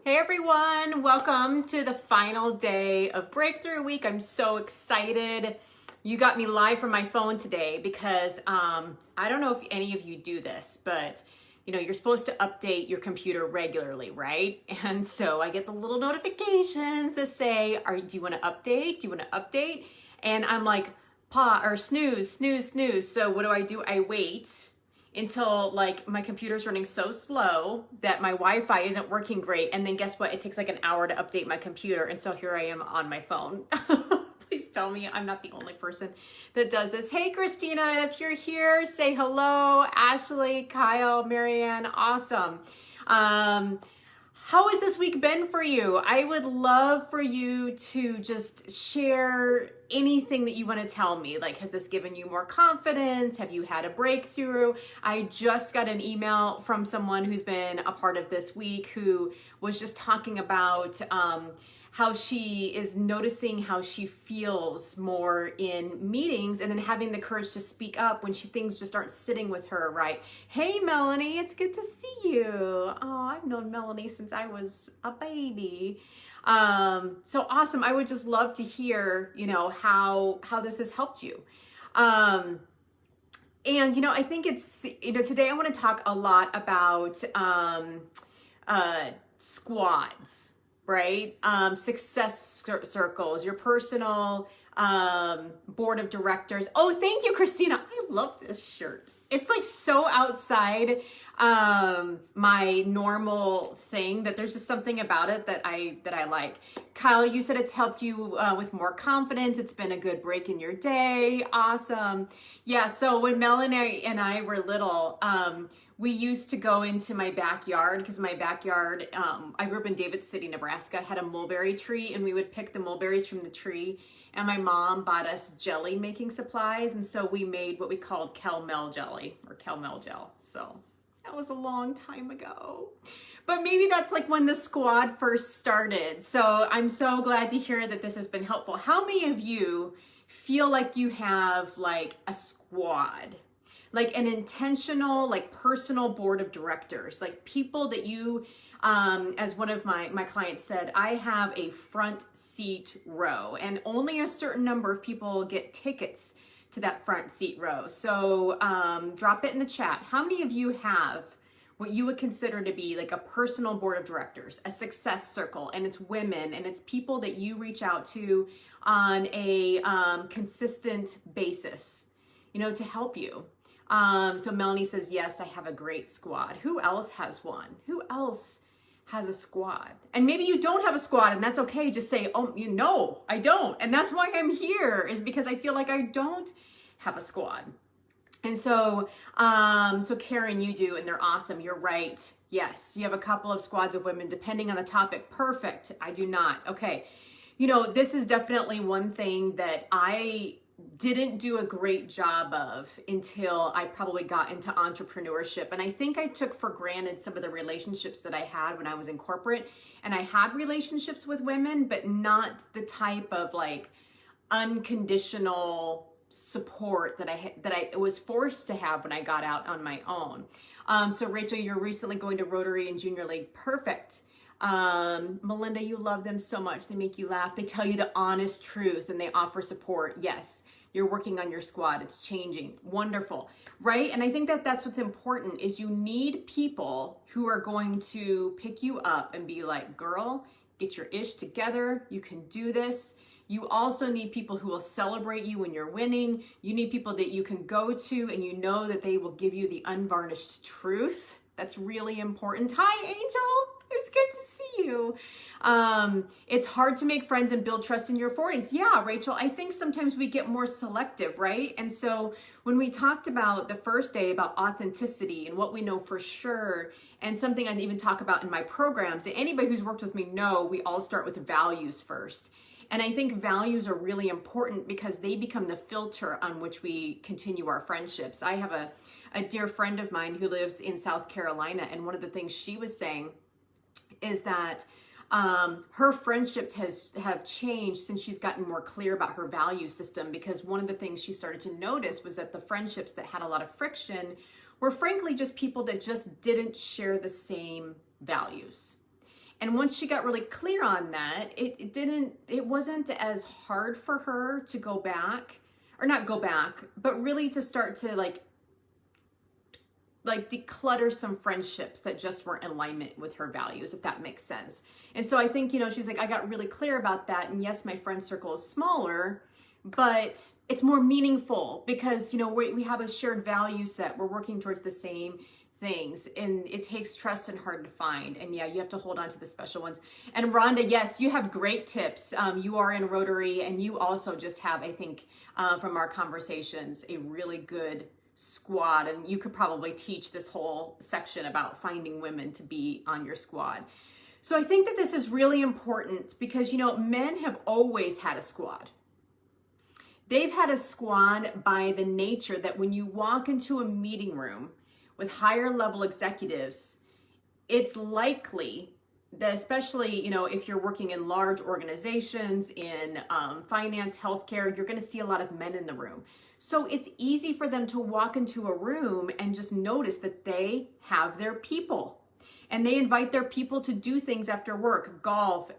Hey everyone, welcome to the final day of Breakthrough Week. I'm so excited. You got me live from my phone today because I don't know if any of you do this, but you're supposed to update your computer regularly, right? And so I get the little notifications that say, do you want to update? Do you want to update? And I'm like, snooze, snooze, snooze. So what do? I wait until my computer's running so slow that my Wi-Fi isn't working great. And then guess what? It takes like an hour to update my computer. And so here I am on my phone. Please tell me I'm not the only person that does this. Hey, Christina, if you're here, say hello. Ashley, Kyle, Marianne, awesome. How has this week been for you? I would love for you to just share anything that you want to tell me. Like, has this given you more confidence? Have you had a breakthrough? I just got an email from someone who's been a part of this week who was just talking about how she is noticing how she feels more in meetings and then having the courage to speak up when things just aren't sitting with her right. Hey, Melanie, it's good to see you. Oh, I've known Melanie since I was a baby. So awesome. I would just love to hear, how this has helped you. And, I think it's, today I want to talk a lot about squads. Right? Success circles, your personal board of directors. Oh, thank you, Christina. I love this shirt. It's like so outside my normal thing that there's just something about it that I like. Kyle, you said it's helped you with more confidence. It's been a good break in your day. Awesome. Yeah, so when Melanie and I were little, we used to go into my backyard because my backyard, I grew up in David City, Nebraska, had a mulberry tree, and we would pick the mulberries from the tree. And my mom bought us jelly making supplies. And so we made what we called Kel-Mel jelly or Kel-Mel gel. So that was a long time ago. But maybe that's like when the squad first started. So I'm so glad to hear that this has been helpful. How many of you feel like you have like a squad? Like an intentional, like personal board of directors, like people that you, as one of my clients said, I have a front seat row and only a certain number of people get tickets to that front seat row. So drop it in the chat. How many of you have what you would consider to be like a personal board of directors, a success circle, and it's women and it's people that you reach out to on a consistent basis, to help you? So Melanie says, yes, I have a great squad. Who else has one? Who else has a squad? And maybe you don't have a squad and that's okay. Just say, no, I don't. And that's why I'm here, is because I feel like I don't have a squad. And so, so Karen, you do, and they're awesome. You're right. Yes. You have a couple of squads of women depending on the topic. Perfect. I do not. Okay. This is definitely one thing that I didn't do a great job of until I probably got into entrepreneurship. And I think I took for granted some of the relationships that I had when I was in corporate. And I had relationships with women, but not the type of like unconditional support that I was forced to have when I got out on my own. So Rachel, you're recently going to Rotary and Junior League. Perfect. Melinda, you love them so much. They make you laugh. They tell you the honest truth and they offer support. Yes, you're working on your squad. It's changing. Wonderful. Right? And I think that that's what's important is you need people who are going to pick you up and be like, girl, get your ish together. You can do this. You also need people who will celebrate you when you're winning. You need people that you can go to and you know that they will give you the unvarnished truth. That's really important. Hi, Angel. It's good to see you. It's hard to make friends and build trust in your 40s. Yeah, Rachel, I think sometimes we get more selective, right? And so when we talked about the first day about authenticity and what we know for sure, and something I even talk about in my programs, and anybody who's worked with me know we all start with values first. And I think values are really important because they become the filter on which we continue our friendships. I have a dear friend of mine who lives in South Carolina, and one of the things she was saying is that her friendships have changed since she's gotten more clear about her value system, because one of the things she started to notice was that the friendships that had a lot of friction were frankly just people that just didn't share the same values. And once she got really clear on that, it wasn't as hard for her to go back, or not go back, but really to start to like declutter some friendships that just weren't in alignment with her values, if that makes sense. And so I think, she's like, I got really clear about that. And yes, my friend circle is smaller, but it's more meaningful because, we have a shared value set. We're working towards the same things, and it takes trust and hard to find. And yeah, you have to hold on to the special ones. And Rhonda, yes, you have great tips. You are in Rotary, and you also just have, I think, from our conversations, a really good squad. And you could probably teach this whole section about finding women to be on your squad. So I think that this is really important because, men have always had a squad. They've had a squad by the nature that when you walk into a meeting room with higher level executives, it's likely that, especially, if you're working in large organizations, in finance, healthcare, you're going to see a lot of men in the room. So it's easy for them to walk into a room and just notice that they have their people. And they invite their people to do things after work, golf,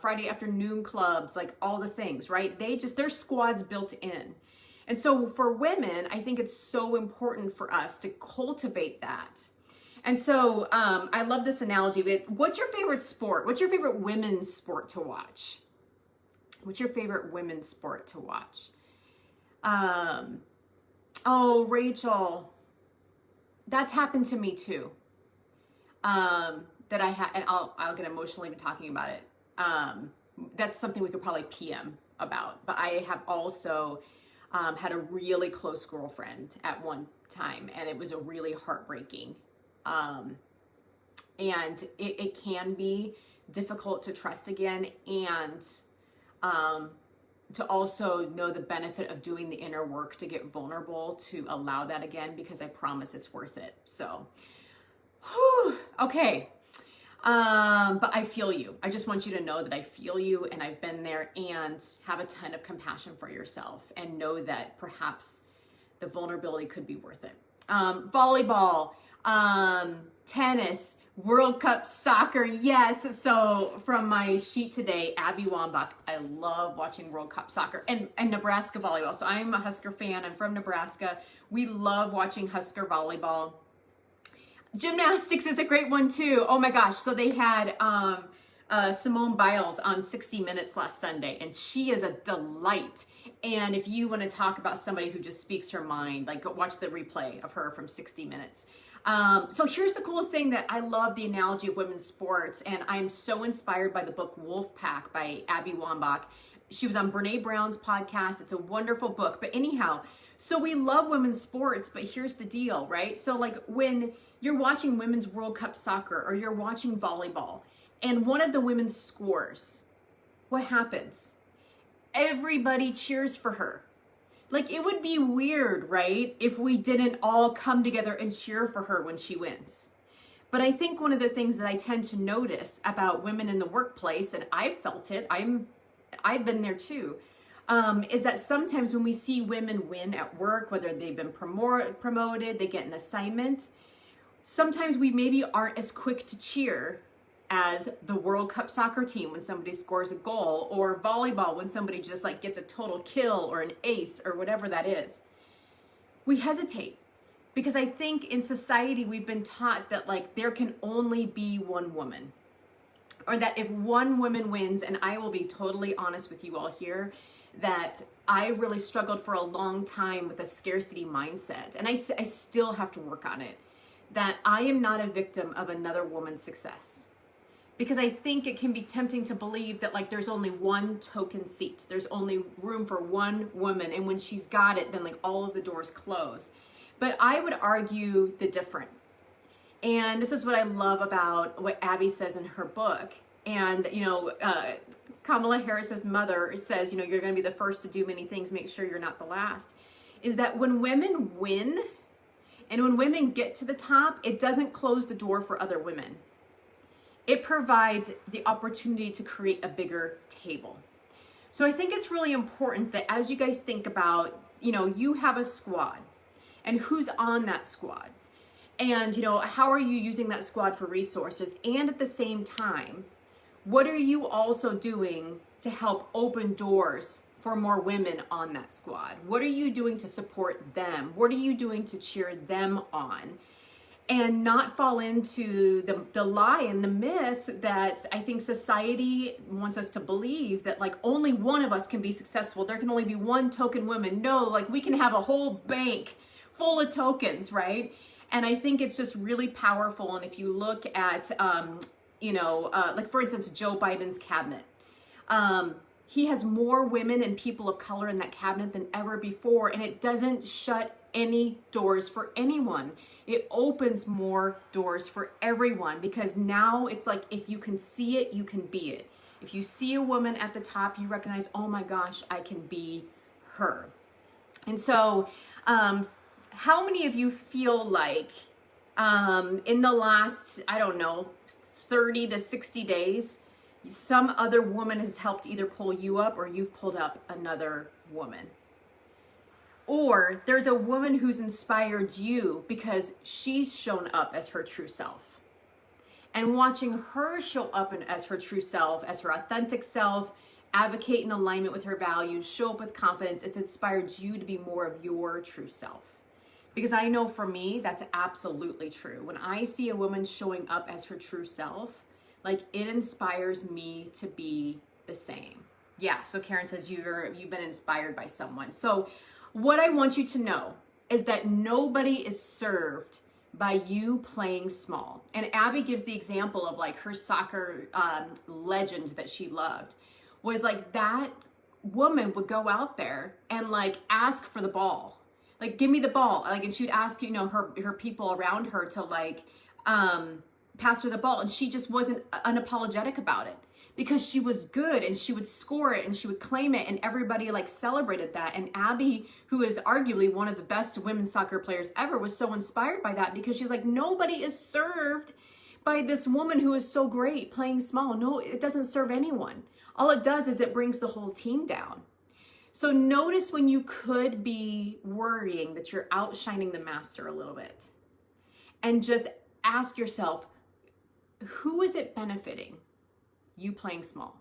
Friday afternoon clubs, like all the things, right? Their squad's built in. And so for women, I think it's so important for us to cultivate that. And so I love this analogy. But what's your favorite sport? What's your favorite women's sport to watch? What's your favorite women's sport to watch? Oh, Rachel, that's happened to me too. That I had, and I'll get emotional even talking about it. That's something we could probably PM about. But I have also had a really close girlfriend at one time, and it was a really heartbreaking. And it can be difficult to trust again, and to also know the benefit of doing the inner work to get vulnerable to allow that again, because I promise it's worth it. So, okay. But I feel you. I just want you to know that I feel you, and I've been there, and have a ton of compassion for yourself, and know that perhaps the vulnerability could be worth it. Volleyball, tennis, World Cup soccer, yes. So from my sheet today, Abby Wambach, I love watching World Cup soccer, and Nebraska volleyball. So I'm a Husker fan. I'm from Nebraska. We love watching Husker volleyball. Gymnastics is a great one too. Oh my gosh. So they had Simone Biles on 60 Minutes last Sunday, and she is a delight. And if you want to talk about somebody who just speaks her mind, like go watch the replay of her from 60 Minutes. So here's the cool thing that I love the analogy of women's sports, and I'm so inspired by the book Wolfpack by Abby Wambach. She was on Brene Brown's podcast. It's a wonderful book. But anyhow, so we love women's sports, but here's the deal, right? So like when you're watching women's World Cup soccer, or you're watching volleyball, and one of the women scores, what happens? Everybody cheers for her. Like, it would be weird, right, if we didn't all come together and cheer for her when she wins. But I think one of the things that I tend to notice about women in the workplace, and I've felt it, I've been there too, is that sometimes when we see women win at work, whether they've been promoted, they get an assignment, sometimes we maybe aren't as quick to cheer as the World Cup soccer team when somebody scores a goal, or volleyball when somebody just like gets a total kill or an ace or whatever that is. We hesitate because I think in society we've been taught that like there can only be one woman, or that if one woman wins, and I will be totally honest with you all here, that I really struggled for a long time with a scarcity mindset, and I still have to work on it, that I am not a victim of another woman's success. Because I think it can be tempting to believe that like there's only one token seat. There's only room for one woman. And when she's got it, then like all of the doors close. But I would argue the different. And this is what I love about what Abby says in her book. And, Kamala Harris's mother says, you're going to be the first to do many things. Make sure you're not the last. Is that when women win and when women get to the top, it doesn't close the door for other women. It provides the opportunity to create a bigger table. So I think it's really important that as you guys think about, you have a squad and who's on that squad. And, how are you using that squad for resources? And at the same time, what are you also doing to help open doors for more women on that squad? What are you doing to support them? What are you doing to cheer them on? And not fall into the lie and the myth that I think society wants us to believe, that like only one of us can be successful. There can only be one token woman. No, like we can have a whole bank full of tokens, right? And I think it's just really powerful. And if you look at, like for instance, Joe Biden's cabinet, he has more women and people of color in that cabinet than ever before. And it doesn't shut any doors for anyone. It opens more doors for everyone, because now it's like, if you can see it, you can be it. If you see a woman at the top, you recognize, oh my gosh, I can be her. And so, how many of you feel like in the last, 30 to 60 days, some other woman has helped either pull you up or you've pulled up another woman? Or there's a woman who's inspired you because she's shown up as her true self. And watching her show up as her true self, as her authentic self, advocate in alignment with her values, show up with confidence, it's inspired you to be more of your true self. Because I know for me, that's absolutely true. When I see a woman showing up as her true self, like it inspires me to be the same. Yeah, so Karen says you've been inspired by someone. So what I want you to know is that nobody is served by you playing small. And Abby gives the example of like her soccer legend that she loved, was like that woman would go out there and like ask for the ball. Like, give me the ball. Like, and she'd ask, her people around her to like pass her the ball. And she just wasn't unapologetic about it, because she was good and she would score it and she would claim it, and everybody like celebrated that. And Abby, who is arguably one of the best women's soccer players ever, was so inspired by that, because she's like, nobody is served by this woman who is so great playing small. No, it doesn't serve anyone. All it does is it brings the whole team down. So notice when you could be worrying that you're outshining the master a little bit, and just ask yourself, who is it benefiting? You playing small.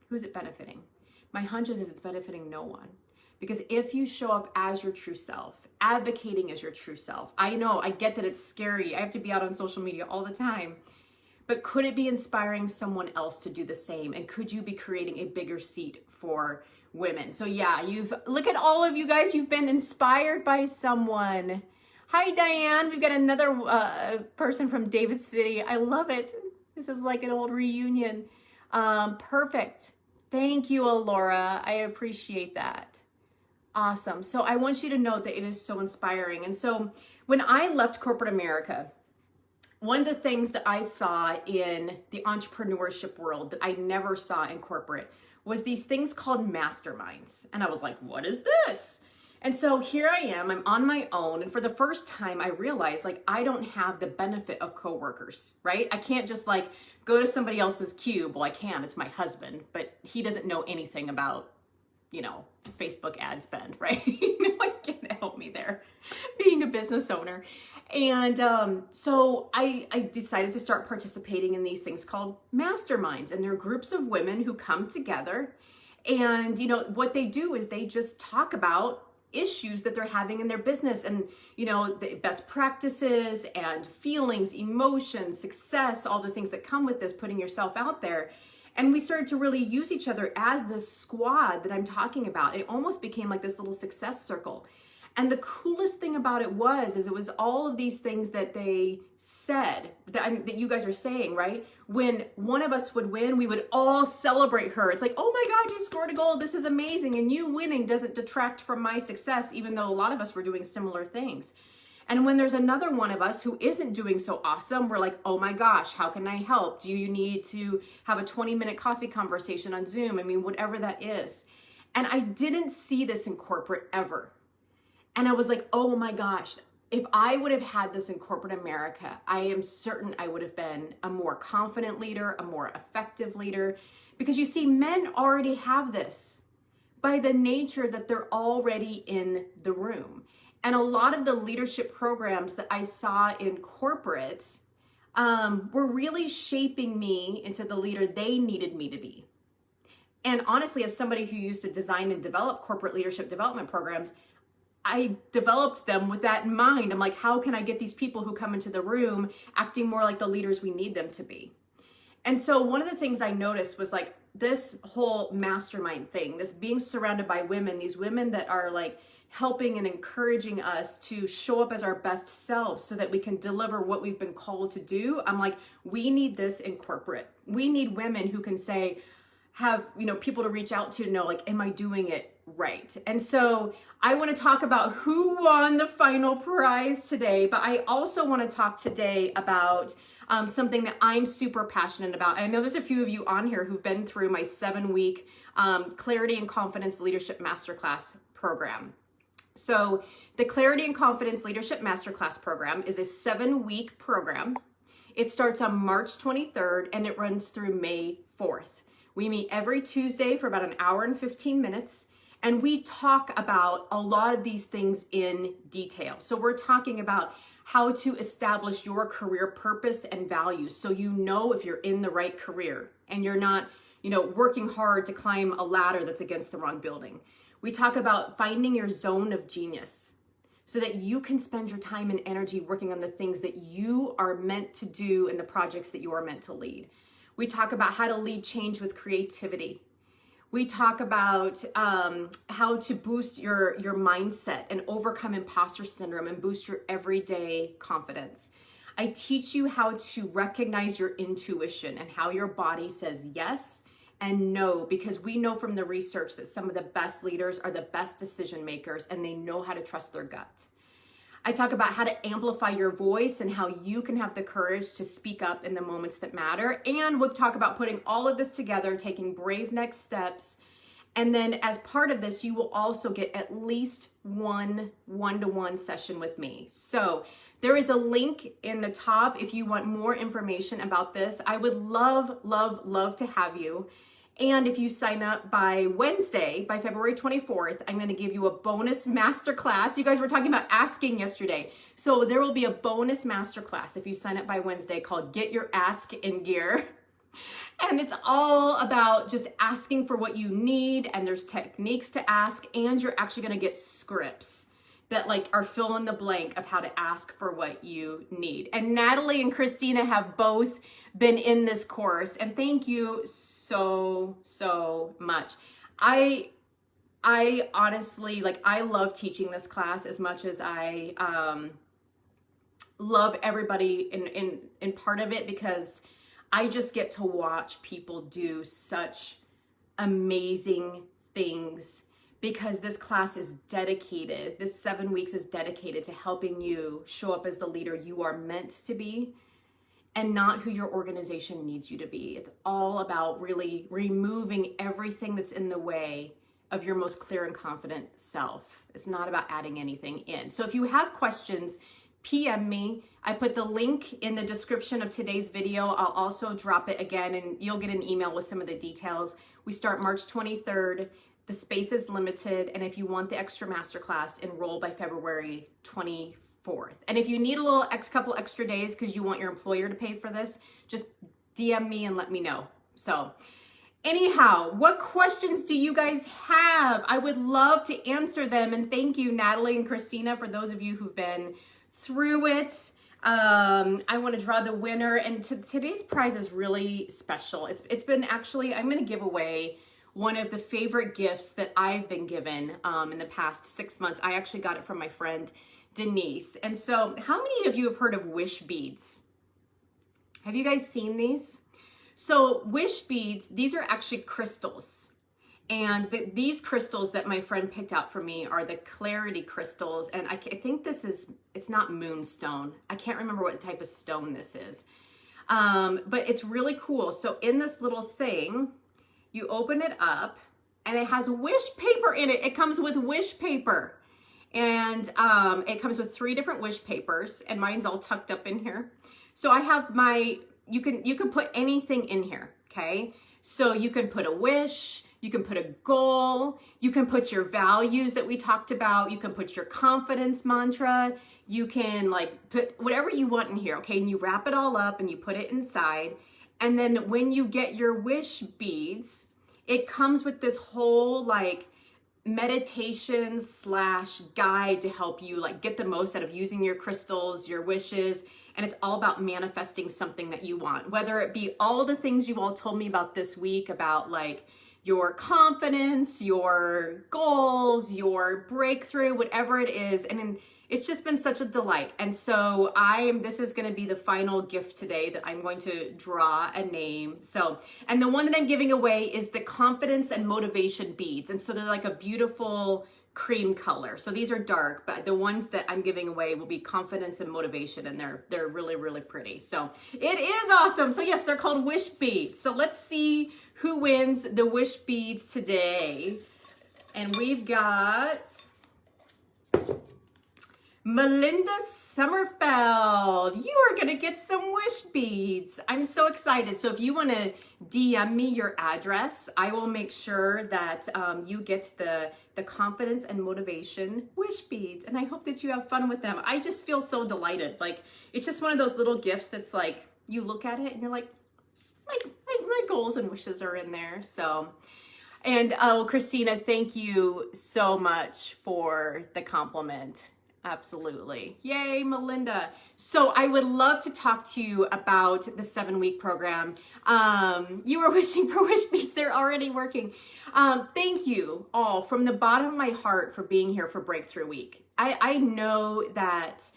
Who's it benefiting? My hunch is it's benefiting no one. Because if you show up as your true self, advocating as your true self, I know, I get that it's scary. I have to be out on social media all the time. But could it be inspiring someone else to do the same? And could you be creating a bigger seat for women? So yeah, look at all of you guys, you've been inspired by someone. Hi, Diane. We've got another person from David City. I love it. This is like an old reunion. Perfect. Thank you, Alora. I appreciate that. Awesome. So I want you to know that it is so inspiring. And so when I left corporate America, one of the things that I saw in the entrepreneurship world that I never saw in corporate was these things called masterminds. And I was like, what is this? And so here I am, I'm on my own. And for the first time, I realized like, I don't have the benefit of coworkers, right? I can't just like go to somebody else's cube. Well, I can, it's my husband, but he doesn't know anything about, Facebook ad spend, right? I can't help me there, being a business owner. And so I decided to start participating in these things called masterminds. And they're groups of women who come together. And, what they do is they just talk about issues that they're having in their business, and, the best practices and feelings, emotions, success, all the things that come with this, putting yourself out there. And we started to really use each other as this squad that I'm talking about. It almost became like this little success circle. And the coolest thing about it was all of these things that they said, that you guys are saying, right? When one of us would win, we would all celebrate her. It's like, oh my God, you scored a goal. This is amazing. And you winning doesn't detract from my success, even though a lot of us were doing similar things. And when there's another one of us who isn't doing so awesome, we're like, oh my gosh, how can I help? Do you need to have a 20-minute coffee conversation on Zoom? I mean, whatever that is. And I didn't see this in corporate ever. And I was like, oh my gosh, if I would have had this in corporate America, I am certain I would have been a more confident leader, a more effective leader. Because you see, men already have this by the nature that they're already in the room. And a lot of the leadership programs that I saw in corporate were really shaping me into the leader they needed me to be. And honestly, as somebody who used to design and develop corporate leadership development programs, I developed them with that in mind. I'm like, how can I get these people who come into the room acting more like the leaders we need them to be? And so one of the things I noticed was like this whole mastermind thing, this being surrounded by women, these women that are like helping and encouraging us to show up as our best selves so that we can deliver what we've been called to do. I'm like, we need this in corporate. We need women who can say, have, you know, people to reach out to know, like, am I doing it right? And so I want to talk about who won the final prize today, but I also want to talk today about something that I'm super passionate about. And I know there's a few of you on here who've been through my 7-week Clarity and Confidence Leadership Masterclass program. So the Clarity and Confidence Leadership Masterclass program is a 7-week program. It starts on March 23rd and it runs through May 4th. We meet every Tuesday for about an hour and 15 minutes, and we talk about a lot of these things in detail. So we're talking about how to establish your career purpose and values so you know if you're in the right career and you're not, you know, working hard to climb a ladder that's against the wrong building. We talk about finding your zone of genius so that you can spend your time and energy working on the things that you are meant to do and the projects that you are meant to lead. We talk about how to lead change with creativity. We talk about how to boost your mindset and overcome imposter syndrome and boost your everyday confidence. I teach you how to recognize your intuition and how your body says yes and no, because we know from the research that some of the best leaders are the best decision makers and they know how to trust their gut. I talk about how to amplify your voice and how you can have the courage to speak up in the moments that matter. And we'll talk about putting all of this together, taking brave next steps. And then as part of this, you will also get at least one-to-one session with me. So there is a link in the top if you want more information about this. I would love, love, love to have you. And if you sign up by Wednesday, by February 24th, I'm going to give you a bonus masterclass. You guys were talking about asking yesterday. So there will be a bonus masterclass if you sign up by Wednesday called Get Your Ask in Gear. And it's all about just asking for what you need. And there's techniques to ask. And you're actually going to get scripts that like are fill in the blank of how to ask for what you need. And Natalie and Christina have both been in this course, and thank you so much. I honestly, like, I love teaching this class as much as I love everybody in part of it, because I just get to watch people do such amazing things. Because this class is dedicated, this 7 weeks is dedicated to helping you show up as the leader you are meant to be and not who your organization needs you to be. It's all about really removing everything that's in the way of your most clear and confident self. It's not about adding anything in. So if you have questions, PM me. I put the link in the description of today's video. I'll also drop it again and you'll get an email with some of the details. We start March 23rd. The space is limited, and if you want the extra masterclass, enroll by February 24th. And if you need a little couple extra days because you want your employer to pay for this, just DM me and let me know. So anyhow, what questions do you guys have? I would love to answer them, and thank you, Natalie and Christina, for those of you who've been through it. I want to draw the winner, and today's prize is really special. It's been actually, I'm going to give away one of the favorite gifts that I've been given in the past 6 months. I actually got it from my friend Denise. And so how many of you have heard of wish beads? Have you guys seen these? So wish beads, these are actually crystals. And these crystals that my friend picked out for me are the clarity crystals. And I think it's not moonstone. I can't remember what type of stone this is. But it's really cool. So in this little thing, you open it up and it has wish paper in it. It comes with wish paper. And it comes with 3 different wish papers, and mine's all tucked up in here. So I have you can put anything in here, okay? So you can put a wish, You can put a goal. You can put your values that we talked about. You can put your confidence mantra. You can like put whatever you want in here, okay? And you wrap it all up and you put it inside. And then when you get your wish beads, it comes with this whole like meditation / guide to help you like get the most out of using your crystals, your wishes. And it's all about manifesting something that you want, whether it be all the things you all told me about this week about like your confidence, your goals, your breakthrough, whatever it is. And it's just been such a delight. And so this is going to be the final gift today that I'm going to draw a name. So, and the one that I'm giving away is the confidence and motivation beads. And so they're like a beautiful cream color. So these are dark, but the ones that I'm giving away will be confidence and motivation, and they're really, really pretty. So it is awesome. So yes, they're called wish beads. So let's see who wins the wish beads today. And we've got Melinda Sommerfeld. You are gonna get some wish beads. I'm so excited. So if you wanna DM me your address, I will make sure that you get the confidence and motivation wish beads. And I hope that you have fun with them. I just feel so delighted. Like, it's just one of those little gifts that's like, you look at it and you're like, my goals and wishes are in there. So, and oh, Christina, thank you so much for the compliment. Absolutely. Yay, Melinda. So I would love to talk to you about the 7-week program. You were wishing for wish beads. They're already working. Thank you all from the bottom of my heart for being here for Breakthrough Week. I know that,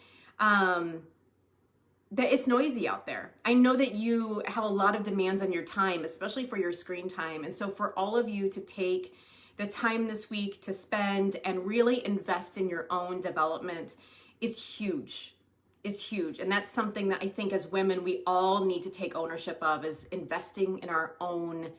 that it's noisy out there. I know that you have a lot of demands on your time, especially for your screen time. And so for all of you to take the time this week to spend and really invest in your own development is huge. It's huge. And that's something that I think as women, we all need to take ownership of, is investing in our own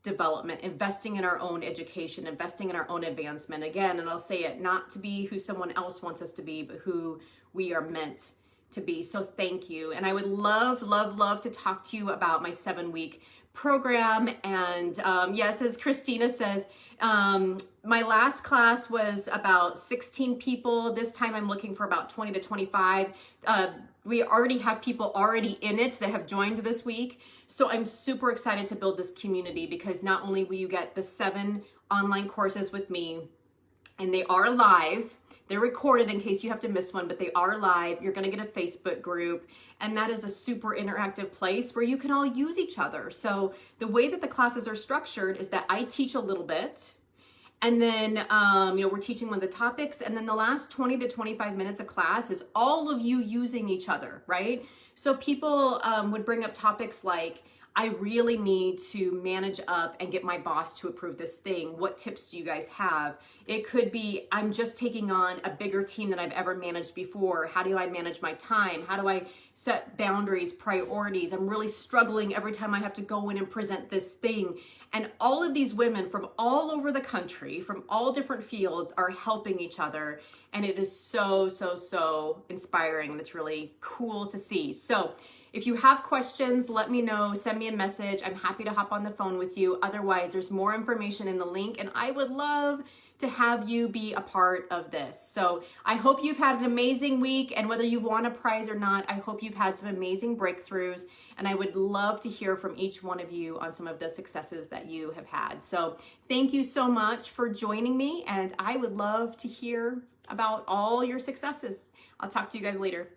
development, investing in our own education, investing in our own advancement. Again, and I'll say it, not to be who someone else wants us to be, but who we are meant to be. So thank you. And I would love, love, love to talk to you about my 7-week program. And yes, as Christina says, my last class was about 16 people. This time I'm looking for about 20 to 25. We already have people already in it that have joined this week. So I'm super excited to build this community, because not only will you get the 7 online courses with me, and they are live, they're recorded in case you have to miss one, but they are live. You're going to get a Facebook group, and that is a super interactive place where you can all use each other. So the way that the classes are structured is that I teach a little bit, and then we're teaching one of the topics, and then the last 20 to 25 minutes of class is all of you using each other, right? So people would bring up topics like, I really need to manage up and get my boss to approve this thing. What tips do you guys have? It could be, I'm just taking on a bigger team than I've ever managed before. How do I manage my time? How do I set boundaries, priorities? I'm really struggling every time I have to go in and present this thing. And all of these women from all over the country, from all different fields, are helping each other. And it is so, so, so inspiring. And it's really cool to see. So if you have questions, let me know, send me a message. I'm happy to hop on the phone with you. Otherwise, there's more information in the link, and I would love to have you be a part of this. So I hope you've had an amazing week, and whether you've won a prize or not, I hope you've had some amazing breakthroughs, and I would love to hear from each one of you on some of the successes that you have had. So thank you so much for joining me, and I would love to hear about all your successes. I'll talk to you guys later.